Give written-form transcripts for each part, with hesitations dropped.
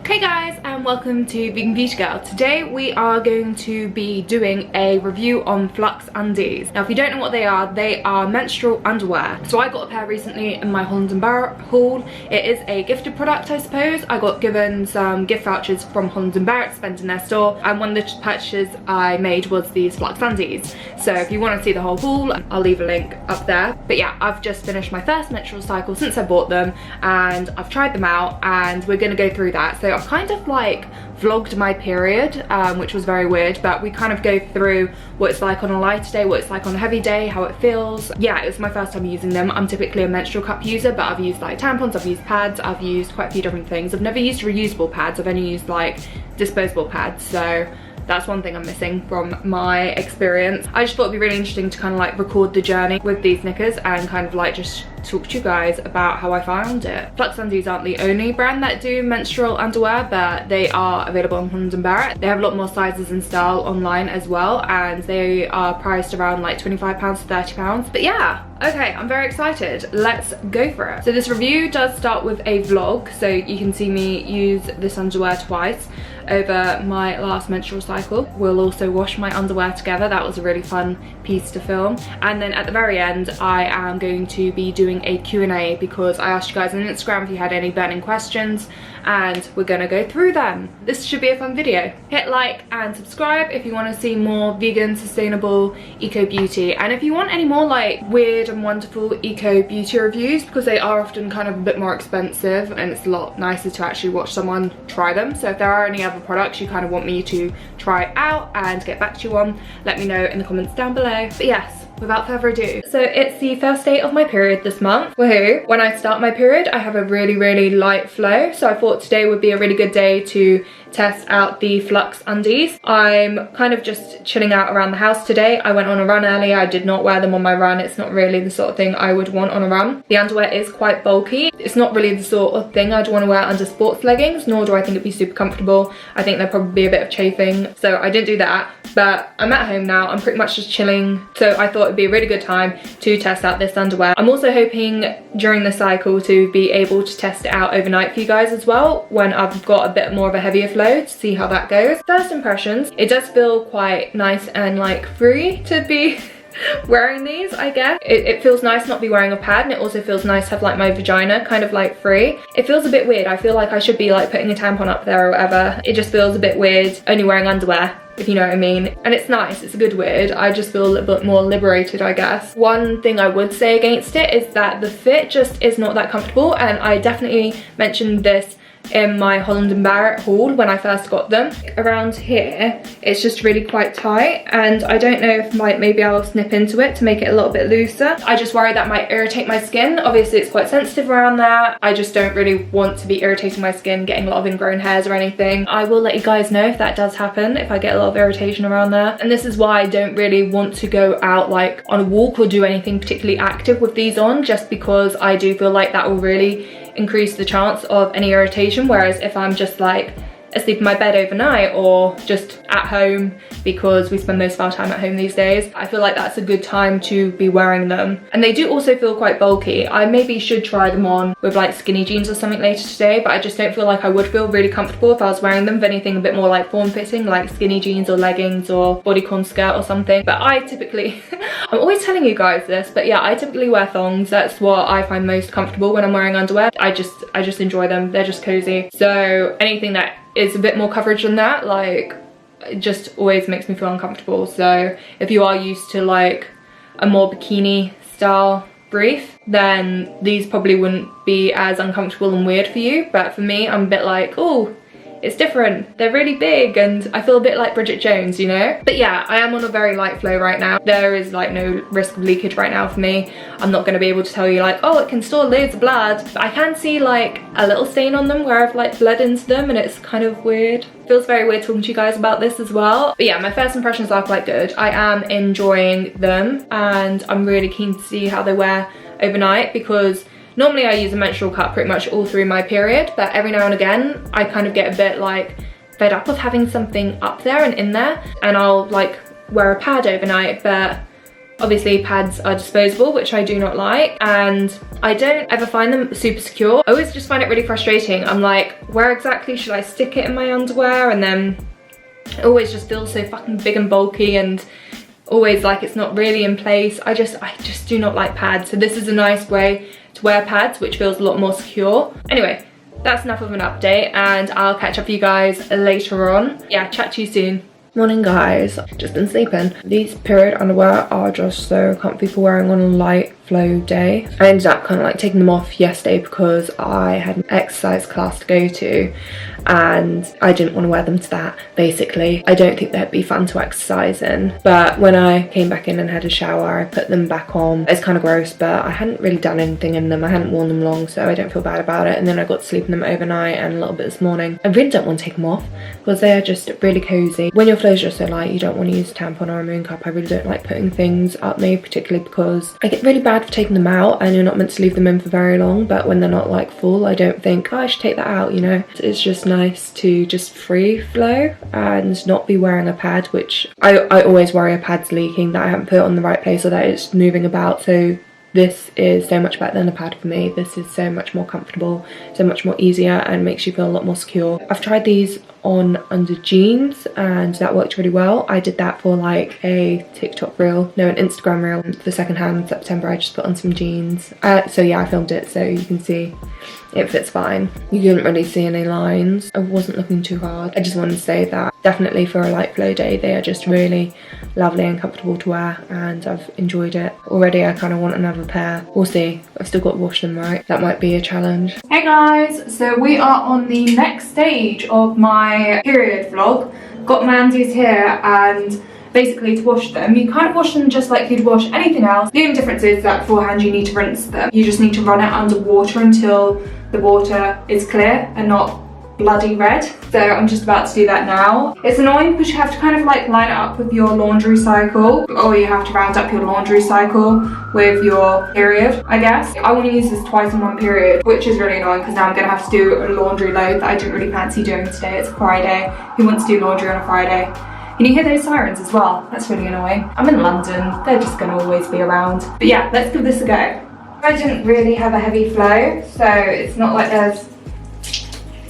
Hey guys, and welcome to Vegan Beauty Girl. Today we are going to be doing a review on FLUX undies. Now if you don't know what they are menstrual underwear. So I got a pair recently in my Holland & Barrett haul. It is a gifted product, I suppose. I got given some gift vouchers from Holland & Barrett spent in their store, and one of the purchases I made was these FLUX undies. So if you want to see the whole haul, I'll leave a link up there. But yeah, I've just finished my first menstrual cycle since I bought them, and I've tried them out, and we're going to go through that. So I've kind of like vlogged my period, which was very weird, but we kind of go through what it's like on a lighter day, what it's like on a heavy day, how it feels. Yeah, it was my first time using them. I'm typically a menstrual cup user, but I've used like tampons, I've used pads, I've used quite a few different things. I've never used reusable pads, I've only used like disposable pads, so that's one thing I'm missing from my experience. I just thought it'd be really interesting to kind of like record the journey with these knickers and kind of like just talk to you guys about how I found it. FLUX undies aren't the only brand that do menstrual underwear, but they are available on Holland & Barrett. They have a lot more sizes and style online as well, and they are priced around like £25 to £30. But yeah, okay, I'm very excited. Let's go for it. So this review does start with a vlog, so you can see me use this underwear twice over my last menstrual cycle. We'll also wash my underwear together. That was a really fun piece to film. And then at the very end, I am going to be doing a Q&A because I asked you guys on Instagram if you had any burning questions, and we're gonna go through them. This should be a fun video. Hit like and subscribe if you want to see more vegan, sustainable, eco beauty, and if you want any more like weird and wonderful eco beauty reviews, because they are often kind of a bit more expensive and it's a lot nicer to actually watch someone try them. So if there are any other products you kind of want me to try out and get back to you on, let me know in the comments down below. But yes, without further ado, so it's the first day of my period this month. Woohoo! When I start my period, I have a really light flow, so I thought today would be a really good day to test out the FLUX undies. I'm kind of just chilling out around the house today. I went on a run earlier. I did not wear them on my run. It's not really the sort of thing I would want on a run. The underwear is quite bulky. It's not really the sort of thing I'd want to wear under sports leggings, nor do I think it'd be super comfortable. I think there'd probably be a bit of chafing, so I didn't do that. But I'm at home now. I'm pretty much just chilling, so I thought it'd be a really good time to test out this underwear. I'm also hoping during the cycle to be able to test it out overnight for you guys as well, when I've got a bit more of a heavier flow, to see how that goes. First impressions, it does feel quite nice and like free to be wearing these, I guess. It feels nice not to be wearing a pad, and it also feels nice to have like my vagina kind of like free. It feels a bit weird. I feel like I should be like putting a tampon up there or whatever. It just feels a bit weird only wearing underwear, if you know what I mean. And it's nice, it's a good weird. I just feel a little bit more liberated, I guess. One thing I would say against it is that the fit just is not that comfortable, and I definitely mentioned this in my Holland & Barrett haul when I first got them. Around here, it's just really quite tight, and I don't know if maybe I'll snip into it to make it a little bit looser. I just worry that might irritate my skin. Obviously it's quite sensitive around there. I just don't really want to be irritating my skin, getting a lot of ingrown hairs or anything. I will let you guys know if that does happen, if I get a lot of irritation around there. And this is why I don't really want to go out like on a walk or do anything particularly active with these on, just because I do feel like that will really increase the chance of any irritation. Whereas if I'm just like asleep in my bed overnight or just at home, because we spend most of our time at home these days, I feel like that's a good time to be wearing them. And they do also feel quite bulky. I maybe should try them on with like skinny jeans or something later today, but I just don't feel like I would feel really comfortable if I was wearing them with anything a bit more like form-fitting, like skinny jeans or leggings or bodycon skirt or something. But I typically I'm always telling you guys this, but yeah, I typically wear thongs. That's what I find most comfortable when I'm wearing underwear. I just enjoy them. They're just cozy. So anything that is a bit more coverage than that, like, it just always makes me feel uncomfortable. So if you are used to like a more bikini style brief, then these probably wouldn't be as uncomfortable and weird for you. But for me, I'm a bit like, oh, it's different. They're really big, and I feel a bit like Bridget Jones, you know? But yeah, I am on a very light flow right now. There is like no risk of leakage right now for me. I'm not gonna be able to tell you like, oh, it can store loads of blood. But I can see like a little stain on them where I've like bled into them, and it's kind of weird. Feels very weird talking to you guys about this as well. But yeah, my first impressions are quite good. I am enjoying them, and I'm really keen to see how they wear overnight, because normally I use a menstrual cup pretty much all through my period, but every now and again I kind of get a bit like fed up of having something up there and in there, and I'll like wear a pad overnight. But Obviously pads are disposable, which I do not like, and I don't ever find them super secure. I always just find it really frustrating. I'm like, where exactly should I stick it in my underwear? And then it always just feels so fucking big and bulky and always like it's not really in place. I just do not like pads. So this is a nice way to wear pads, which feels a lot more secure. Anyway, that's enough of an update, and I'll catch up with you guys later on. Yeah, chat to you soon. Morning guys, just been sleeping. These period underwear are just so comfy for wearing on a light flow day. I ended up kind of like taking them off yesterday because I had an exercise class to go to and I didn't want to wear them to that, basically. I don't think they'd be fun to exercise in, but when I came back in and had a shower, I put them back on. It's kind of gross, but I hadn't really done anything in them. I hadn't worn them long, so I don't feel bad about it. And then I got to sleep in them overnight and a little bit this morning. I really don't want to take them off because they are just really cozy. When your flows are so light, you don't want to use a tampon or a moon cup. I really don't like putting things up me, particularly because I get really bad for taking them out and you're not meant to leave them in for very long, but when they're not like full, I don't think, oh, I should take that out, you know. It's just nice to just free flow and not be wearing a pad, which I always worry a pad's leaking, that I haven't put it on the right place or that it's moving about. So this is so much better than a pad for me. This is so much more comfortable, so much more easier, and makes you feel a lot more secure. I've tried these on under jeans and that worked really well. I did that for like a TikTok reel, no, an Instagram reel for secondhand September. I just put on some jeans. So yeah, I filmed it so you can see it fits fine. You couldn't really see any lines. I wasn't looking too hard. I just wanted to say that definitely for a light flow day, they are just really lovely and comfortable to wear, and I've enjoyed it. Already I kind of want another pair. We'll see. I've still got to wash them, right? That might be a challenge. Hey guys, so we are on the next stage of my period vlog. Got my undies here, and basically to wash them, you kind of wash them just like you'd wash anything else. The only difference is that beforehand you need to rinse them. You just need to run it under water until the water is clear and not bloody red. So I'm just about to do that now. It's annoying because you have to kind of like line it up with your laundry cycle, or you have to round up your laundry cycle with your period, I guess. I want to use this twice in one period, which is really annoying because now I'm going to have to do a laundry load that I didn't really fancy doing today. It's Friday. Who wants to do laundry on a Friday? Can you hear those sirens as well? That's really annoying. I'm in London. They're just going to always be around. But yeah, let's give this a go. I didn't really have a heavy flow, so it's not like there's...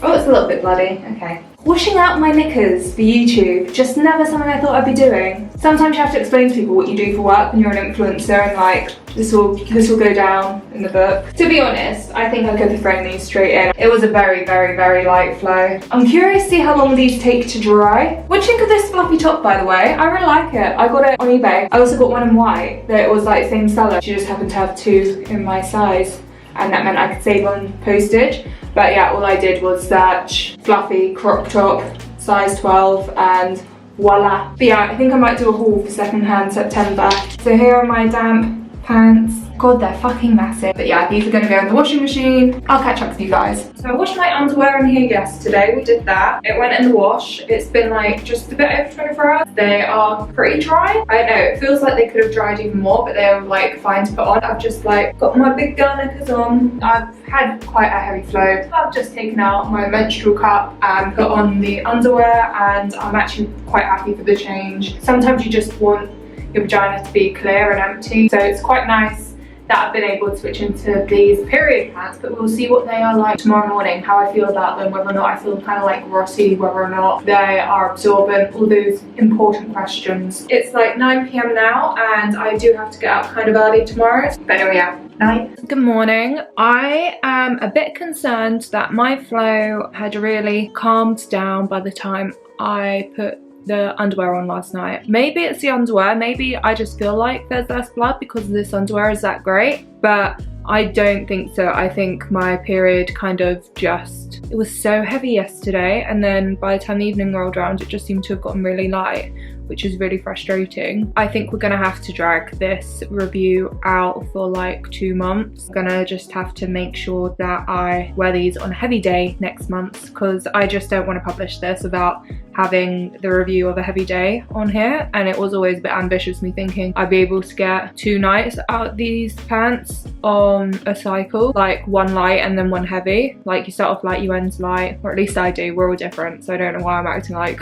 Oh, it's a little bit bloody. Okay. Washing out my knickers for YouTube, just never something I thought I'd be doing. Sometimes you have to explain to people what you do for work when you're an influencer, and like, this will go down in the book. To be honest, I think I could be throwing these straight in. It was a very, very, very light flow. I'm curious to see how long these take to dry. What do you think of this fluffy top, by the way? I really like it. I got it on eBay. I also got one in white that was like same seller. She just happened to have two in my size, and that meant I could save on postage. But yeah, all I did was search fluffy crop top, size 12, and voila. But yeah, I think I might do a haul for secondhand September. So here are my damp pants. God, they're fucking massive. But yeah, these are gonna go in the washing machine. I'll catch up with you guys. So I washed my underwear in here yesterday. We did that. It went in the wash. It's been like just a bit over 24 hours. They are pretty dry. I don't know, it feels like they could have dried even more, but they were like fine to put on. I've just like got my big girl knickers on. I've had quite a heavy flow. I've just taken out my menstrual cup and put on the underwear, and I'm actually quite happy for the change. Sometimes you just want your vagina to be clear and empty, so it's quite nice that I've been able to switch into these period pants, but we'll see what they are like tomorrow morning, how I feel about them, whether or not I feel kind of like rossi, whether or not they are absorbent, all those important questions. It's like 9 PM now, and I do have to get out kind of early tomorrow, but anyway, yeah. Night. Good morning. I am a bit concerned that my flow had really calmed down by the time I put the underwear on last night. Maybe it's the underwear, maybe I just feel like there's less blood because this underwear is that great, but I don't think so. I think my period kind of just, it was so heavy yesterday, and then by the time the evening rolled around it just seemed to have gotten really light, which is really frustrating. I think we're gonna have to drag this review out for like 2 months. I'm gonna just have to make sure that I wear these on a heavy day next month, because I just don't want to publish this without having the review of a heavy day on here, and it was always a bit ambitious, me thinking I'd be able to get 2 nights out these pants on a cycle, like 1 light and then 1 heavy. Like you start off light, you end light, or at least I do. We're all different, so I don't know why I'm acting like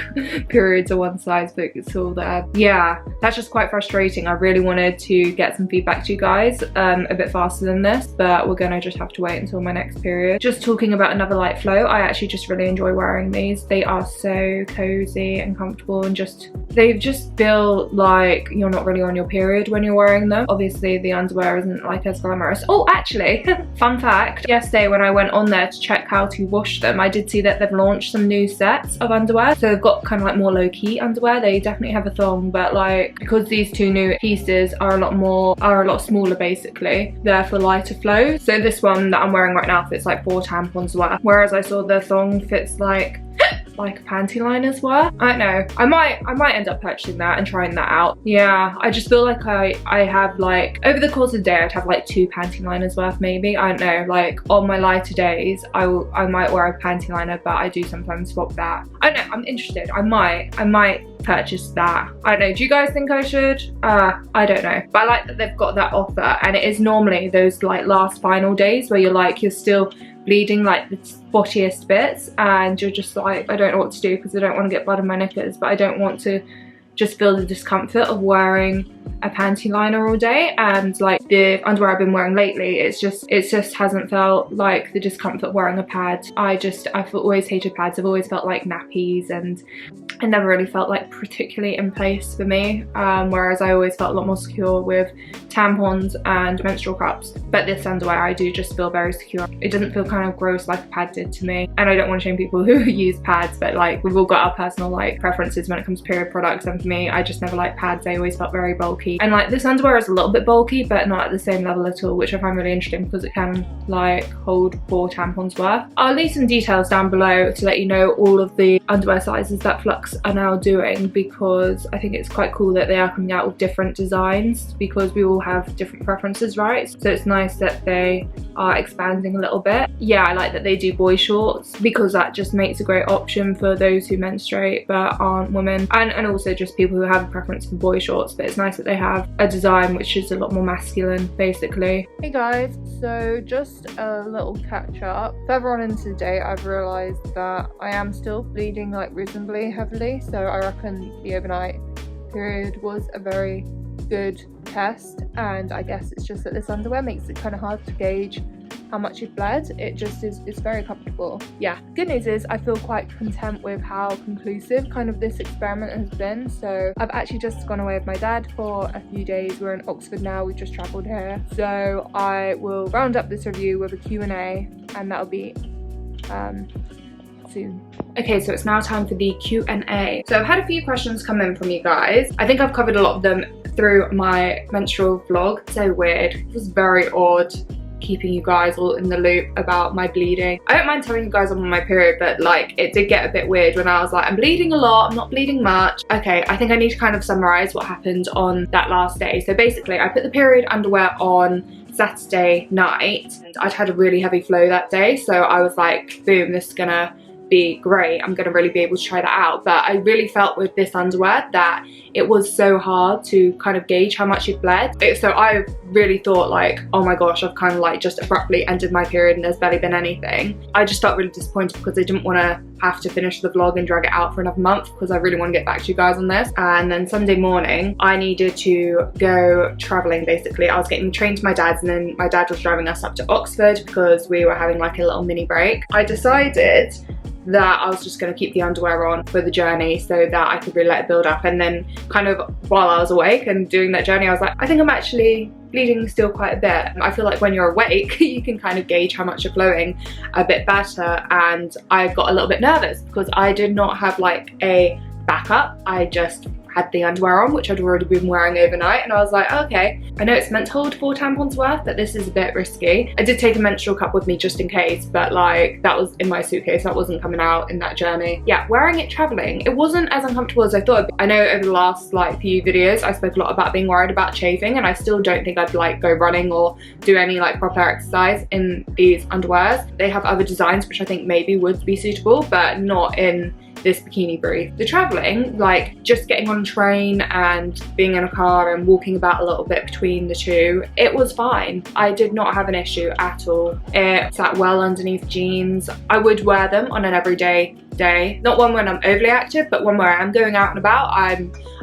periods are one size fits all there. Yeah, that's just quite frustrating. I really wanted to get some feedback to you guys a bit faster than this, but we're gonna just have to wait until my next period. Just talking about another light flow, I actually just really enjoy wearing these. They are so cozy and comfortable, and they just feel like you're not really on your period when you're wearing them. Obviously the underwear isn't like as glamorous. Oh, actually, fun fact, yesterday when I went on there to check how to wash them, I did see that they've launched some new sets of underwear. So they've got kind of like more low-key underwear. They definitely have a thong, but like because these 2 new pieces are a lot smaller basically, they're for lighter flow. So this one that I'm wearing right now fits like 4 tampons worth, whereas I saw the thong fits like a panty liner's worth. I don't know, I might end up purchasing that and trying that out. Yeah, I just feel like I have like, over the course of the day I'd have like 2 panty liners worth maybe. I don't know, like on my lighter days I might wear a panty liner, but I do sometimes swap that. I don't know, I'm interested. I might purchase that. I don't know, do you guys think I should? I don't know, but I like that they've got that offer, and it is normally those like last final days where you're still bleeding like the spottiest bits, and you're just like, I don't know what to do because I don't want to get blood in my knickers, but I don't want to just feel the discomfort of wearing a panty liner all day. And like the underwear I've been wearing lately, it just hasn't felt like the discomfort of wearing a pad. I've always hated pads. I've always felt like nappies, and it never really felt like particularly in place for me, whereas I always felt a lot more secure with tampons and menstrual cups. But this underwear I do just feel very secure. It doesn't feel kind of gross like a pad did to me, and I don't want to shame people who use pads, but like we've all got our personal like preferences when it comes to period products, and for me I just never liked pads. They always felt very bulky, and like this underwear is a little bit bulky but not at the same level at all, which I find really interesting because it can like hold 4 tampons worth. I'll leave some details down below to let you know all of the underwear sizes that Flux are now doing, because I think it's quite cool that they are coming out with different designs, because we all have different preferences, right? So it's nice that they are expanding a little bit. Yeah, I like that they do boy shorts because that just makes a great option for those who menstruate but aren't women, and also just people who have a preference for boy shorts. But it's nice that they have a design which is a lot more masculine basically. Hey guys, so just a little catch up. Further on into the day I've realised that I am still bleeding like reasonably heavily, so I reckon the overnight period was a very good test, and I guess it's just that this underwear makes it kind of hard to gauge how much you've bled. It just is, it's very comfortable. Yeah, good news is I feel quite content with how conclusive kind of this experiment has been. So I've actually just gone away with my dad for a few days. We're in Oxford now, we just travelled here, so I will round up this review with a Q&A, and that'll be soon. Okay, so it's now time for the Q&A. So I've had a few questions come in from you guys. I think I've covered a lot of them through my menstrual vlog. So weird, it was very odd keeping you guys all in the loop about my bleeding. I don't mind telling you guys I'm on my period, but like it did get a bit weird when I was like, I'm bleeding a lot, I'm not bleeding much. Okay, I think I need to kind of summarize what happened on that last day. So basically I put the period underwear on Saturday night, and I'd had a really heavy flow that day, so I was like, boom, this is gonna be great, I'm gonna really be able to try that out. But I really felt with this underwear that it was so hard to kind of gauge how much it bled. So I really thought like, oh my gosh, I've kind of like just abruptly ended my period and there's barely been anything. I just felt really disappointed because I didn't want to have to finish the vlog and drag it out for another month, because I really want to get back to you guys on this. And then Sunday morning I needed to go traveling basically. I was getting the train to my dad's, and then my dad was driving us up to Oxford because we were having like a little mini break. I decided that I was just going to keep the underwear on for the journey so that I could really let it build up. And then kind of while I was awake and doing that journey, I was like, I think I'm actually bleeding still quite a bit. I feel like when you're awake you can kind of gauge how much you're flowing a bit better, and I got a little bit nervous because I did not have like a backup. I just had the underwear on, which I'd already been wearing overnight, and I was like, okay, I know it's meant to hold 4 tampons worth, but this is a bit risky. I did take a menstrual cup with me just in case, but like that was in my suitcase, that wasn't coming out in that journey. Yeah, wearing it traveling, it wasn't as uncomfortable as I thought. I know over the last like few videos I spoke a lot about being worried about chafing, and I still don't think I'd like go running or do any like proper exercise in these underwears. They have other designs which I think maybe would be suitable, but not in this bikini brief. The traveling, like just getting on a train and being in a car and walking about a little bit between the two, it was fine. I did not have an issue at all. It sat well underneath jeans. I would wear them on an everyday day, not one when I'm overly active, but one where I'm going out and about.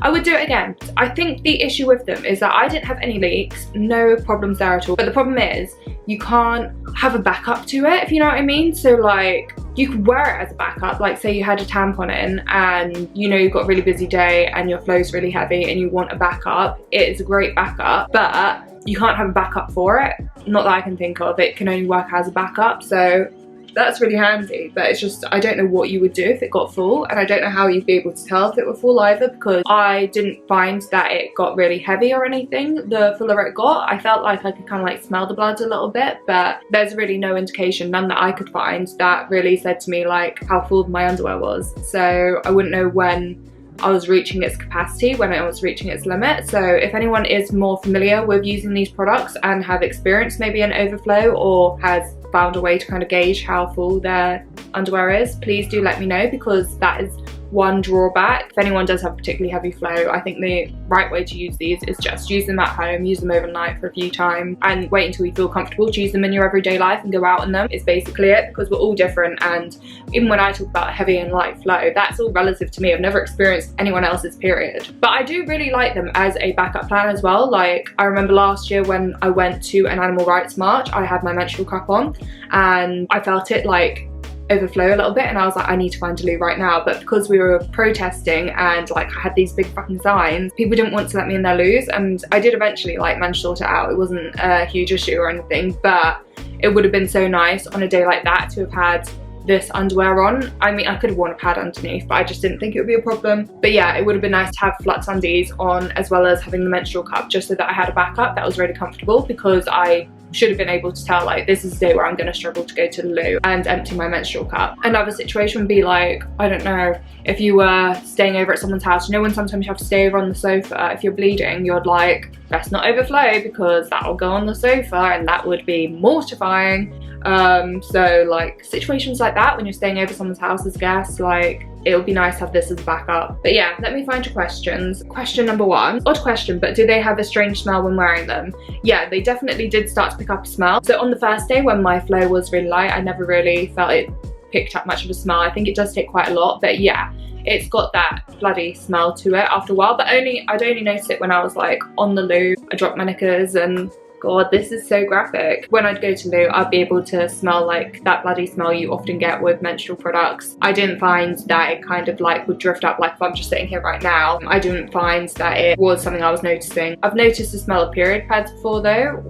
I would do it again. I think the issue with them is that I didn't have any leaks, no problems there at all. But the problem is you can't have a backup to it, if you know what I mean. So like, you could wear it as a backup, like say you had a tampon in and you know you've got a really busy day and your flow's really heavy and you want a backup. It is a great backup, but you can't have a backup for it. Not that I can think of. It can only work as a backup, so that's really handy. But it's just, I don't know what you would do if it got full, and I don't know how you'd be able to tell if it were full either, because I didn't find that it got really heavy or anything. The fuller it got, I felt like I could kind of like smell the blood a little bit, but there's really no indication, none that I could find, that really said to me like how full my underwear was. So I wouldn't know when I was reaching its capacity, when I was reaching its limit. So if anyone is more familiar with using these products and have experienced maybe an overflow or has found a way to kind of gauge how full their underwear is, please do let me know, because that is one drawback. If anyone does have particularly heavy flow, I think the right way to use these is just use them at home, use them overnight for a few times, and wait until you feel comfortable to use them in your everyday life and go out in them, is basically it, because we're all different. And even when I talk about heavy and light flow, that's all relative to me. I've never experienced anyone else's period. But I do really like them as a backup plan as well. Like, I remember last year when I went to an animal rights march, I had my menstrual cup on and I felt it like overflow a little bit, and I was like, I need to find a loo right now. But because we were protesting and like I had these big fucking signs, people didn't want to let me in their loos, and I did eventually like manage to sort it out. It wasn't a huge issue or anything, but it would have been so nice on a day like that to have had this underwear on. I mean, I could have worn a pad underneath, but I just didn't think it would be a problem. But yeah, it would have been nice to have FLUX undies on, as well as having the menstrual cup, just so that I had a backup that was really comfortable, because I should have been able to tell like, this is a day where I'm going to struggle to go to the loo and empty my menstrual cup. Another situation would be like, I don't know, if you were staying over at someone's house, you know when sometimes you have to stay over on the sofa, if you're bleeding, you're like, best not overflow because that will go on the sofa and that would be mortifying. So like situations like that when you're staying over someone's house as guests, like it would be nice to have this as a backup. But yeah, let me find your questions. Question number one, odd question, but do they have a strange smell when wearing them? Yeah, they definitely did start to pick up a smell. So on the first day when my flow was really light, I never really felt it picked up much of a smell. I think it does take quite a lot, but yeah, it's got that bloody smell to it after a while. But I'd only notice it when I was like on the loo. I dropped my knickers and God, this is so graphic. When I'd go to loo, I'd be able to smell like that bloody smell you often get with menstrual products. I didn't find that it kind of like would drift up, like if I'm just sitting here right now. I didn't find that it was something I was noticing. I've noticed the smell of period pads before though,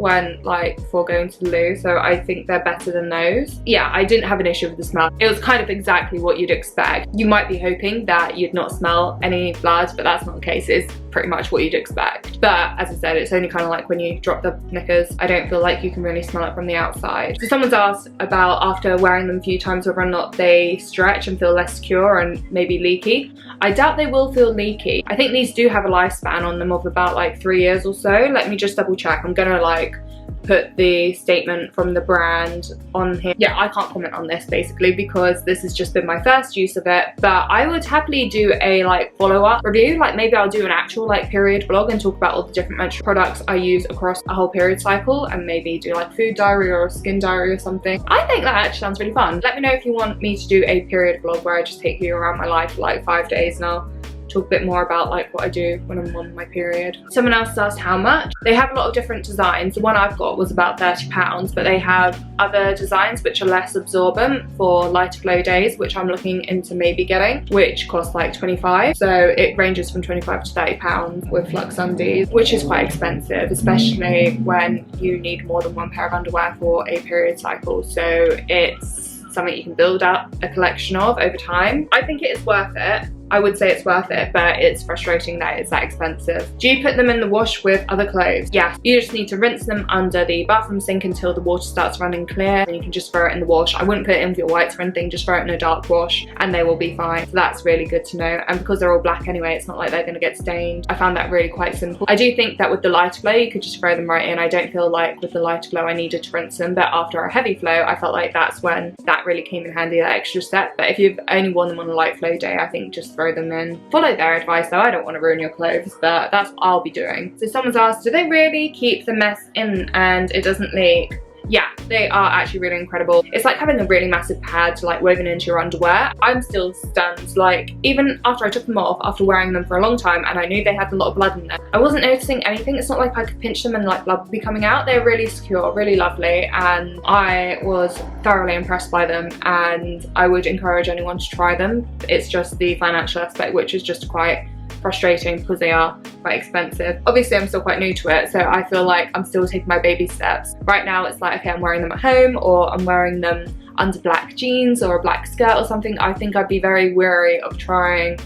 before going to the loo, so I think they're better than those. Yeah, I didn't have an issue with the smell. It was kind of exactly what you'd expect. You might be hoping that you'd not smell any blood, but that's not the case. It's pretty much what you'd expect. But as I said, it's only kind of like when you drop the knickers. I don't feel like you can really smell it from the outside. So someone's asked about after wearing them a few times whether or not they stretch and feel less secure and maybe leaky. I doubt they will feel leaky. I think these do have a lifespan on them of about like 3 years or so. Let me just double check. I'm gonna like put the statement from the brand on here. Yeah, I can't comment on this basically because this has just been my first use of it, but I would happily do a like follow-up review. Like maybe I'll do an actual like period vlog and talk about all the different menstrual products I use across a whole period cycle, and maybe do like food diary or a skin diary or something. I think that actually sounds really fun. Let me know if you want me to do a period vlog where I just take you around my life for like 5 days and I'll talk a bit more about like what I do when I'm on my period. Someone else asked how much. They have a lot of different designs. The one I've got was about £30, but they have other designs which are less absorbent for lighter flow days, which I'm looking into maybe getting, which cost like 25. So it ranges from 25 to £30 with FLUX undies, which is quite expensive, especially when you need more than one pair of underwear for a period cycle. So it's something you can build up a collection of over time. I think it is worth it. I would say it's worth it, but it's frustrating that it's that expensive. Do you put them in the wash with other clothes? Yes. You just need to rinse them under the bathroom sink until the water starts running clear, and you can just throw it in the wash. I wouldn't put it in with your whites or anything, just throw it in a dark wash and they will be fine. So that's really good to know. And because they're all black anyway, it's not like they're going to get stained. I found that really quite simple. I do think that with the lighter flow, you could just throw them right in. I don't feel like with the lighter flow I needed to rinse them, but after a heavy flow, I felt like that's when that really came in handy, that extra step. But if you've only worn them on a light flow day, I think just throw them in. Follow their advice though, I don't want to ruin your clothes, but that's what I'll be doing. So someone's asked, do they really keep the mess in and it doesn't leak? Yeah, they are actually really incredible. It's like having a really massive pad like woven into your underwear. I'm still stunned, like even after I took them off, after wearing them for a long time, and I knew they had a lot of blood in them, I wasn't noticing anything. It's not like I could pinch them and like blood would be coming out. They're really secure, really lovely, and I was thoroughly impressed by them, and I would encourage anyone to try them. It's just the financial aspect which is just quite frustrating because they are quite expensive. Obviously I'm still quite new to it, so I feel like I'm still taking my baby steps. Right now it's like, okay, I'm wearing them at home or I'm wearing them under black jeans or a black skirt or something. I think I'd be very wary of trying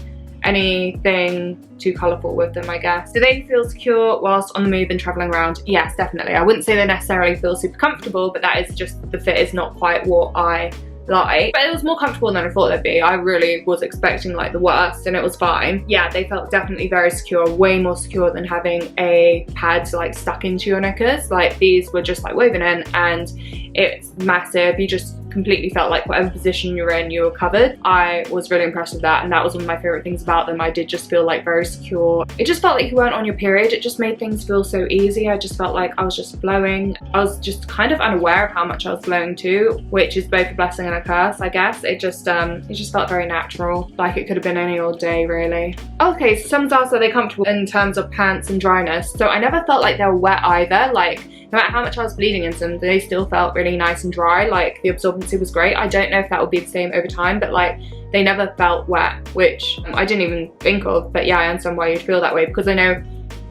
anything too colourful with them, I guess. Do they feel secure whilst on the move and travelling around? Yes, definitely. I wouldn't say they necessarily feel super comfortable, but that is just, the fit is not quite what I like, but it was more comfortable than I thought they'd be. I really was expecting like the worst and it was fine. Yeah, they felt definitely very secure, way more secure than having a pad like stuck into your knickers. Like these were just like woven in and it's massive. You just completely felt like whatever position you're in, you were covered. I was really impressed with that, and that was one of my favorite things about them. I did just feel like very secure. It just felt like you weren't on your period. It just made things feel so easy. I just felt like I was just flowing. I was just kind of unaware of how much I was flowing too, which is both a blessing and a curse, I guess. It just felt very natural, like it could have been any old day really. Okay, so someone's asked, are they comfortable in terms of pants and dryness? So I never felt like they were wet either. Like no matter how much I was bleeding into them, they still felt really nice and dry. Like the absorbency was great. I don't know if that will be the same over time, but like they never felt wet, which I didn't even think of. But yeah, I understand why you'd feel that way, because I know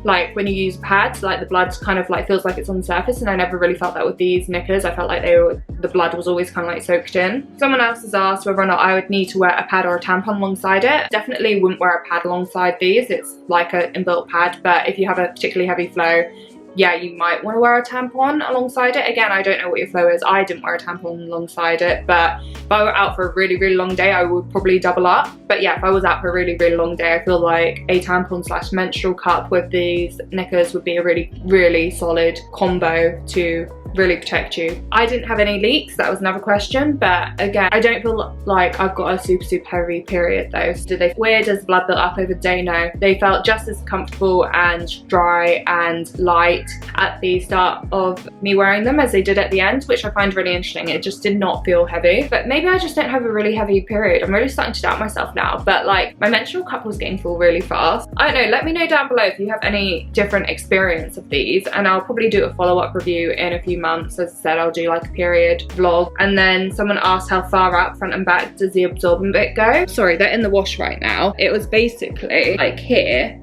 like when you use pads, like the blood kind of like feels like it's on the surface, and I never really felt that with these knickers. I felt like the blood was always kind of like soaked in. Someone else has asked whether or not I would need to wear a pad or a tampon alongside it. Definitely wouldn't wear a pad alongside these. It's like an inbuilt pad, but if you have a particularly heavy flow, yeah, you might want to wear a tampon alongside it. Again, I don't know what your flow is. I didn't wear a tampon alongside it, but if I were out for a really, really long day, I would probably double up. But yeah, if I was out for a really, really long day, I feel like a tampon slash menstrual cup with these knickers would be a really, really solid combo to really protect you. I didn't have any leaks, that was another question, but again, I don't feel like I've got a super, super heavy period though. So did they weird as blood built up over the day? No. They felt just as comfortable and dry and light at the start of me wearing them as they did at the end, which I find really interesting. It just did not feel heavy, but maybe I just don't have a really heavy period. I'm really starting to doubt myself now, but like my menstrual cup was getting full really fast. I don't know, let me know down below if you have any different experience of these, and I'll probably do a follow-up review in a few months. As I said, I'll do like a period vlog. And then someone asked how far up front and back does the absorbent bit go. Sorry, they're in the wash right now. It was basically like here,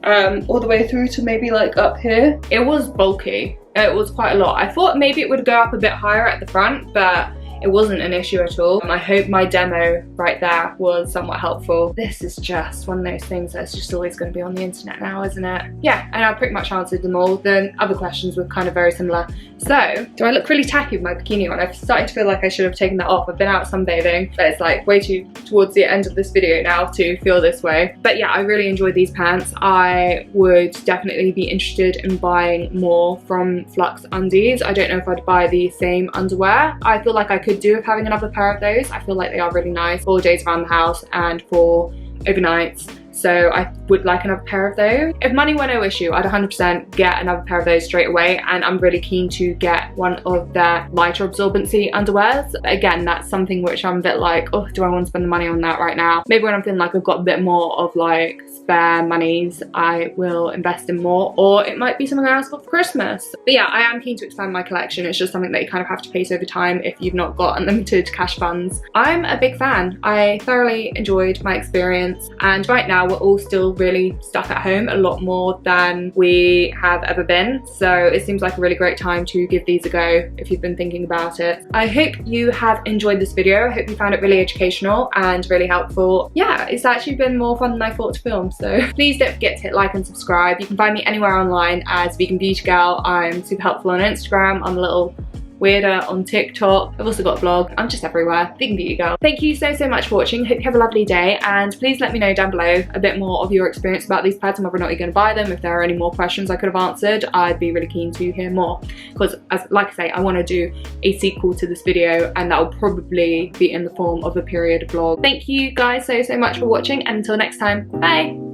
all the way through to maybe like up here. It was bulky. It was quite a lot. I thought maybe it would go up a bit higher at the front, but it wasn't an issue at all. I hope my demo right there was somewhat helpful. This is just one of those things that's just always going to be on the internet now, isn't it? Yeah, and I pretty much answered them all. The other questions were kind of very similar. So, do I look really tacky with my bikini on? I'm starting to feel like I should have taken that off. I've been out sunbathing, but it's like way too towards the end of this video now to feel this way. But yeah, I really enjoyed these pants. I would definitely be interested in buying more from FLUX Undies. I don't know if I'd buy the same underwear. I feel like I could do with having another pair of those. I feel like they are really nice for days around the house and for overnights. So I would like another pair of those. If money were no issue, I'd 100% get another pair of those straight away, and I'm really keen to get one of their lighter absorbency underwears. Again, that's something which I'm a bit like, oh, do I want to spend the money on that right now? Maybe when I'm feeling like I've got a bit more of like spare monies, I will invest in more, or it might be something I ask for Christmas. But yeah, I am keen to expand my collection. It's just something that you kind of have to pace over time if you've not got unlimited cash funds. I'm a big fan. I thoroughly enjoyed my experience, and right now we're all still really stuck at home a lot more than we have ever been. So it seems like a really great time to give these a go if you've been thinking about it. I hope you have enjoyed this video. I hope you found it really educational and really helpful. Yeah, it's actually been more fun than I thought to film, so please don't forget to hit like and subscribe. You can find me anywhere online as Vegan Beauty Girl. I'm super helpful on Instagram. I'm a little weirder on TikTok. I've also got a blog. I'm just everywhere. Vegan Beauty Girl. Thank you so much for watching. Hope you have a lovely day, and please let me know down below a bit more of your experience about these pads and whether or not you're going to buy them. If there are any more questions I could have answered, I'd be really keen to hear more, because like I say, I want to do a sequel to this video, and that will probably be in the form of a period vlog. Thank you guys so much for watching, and until next time, bye.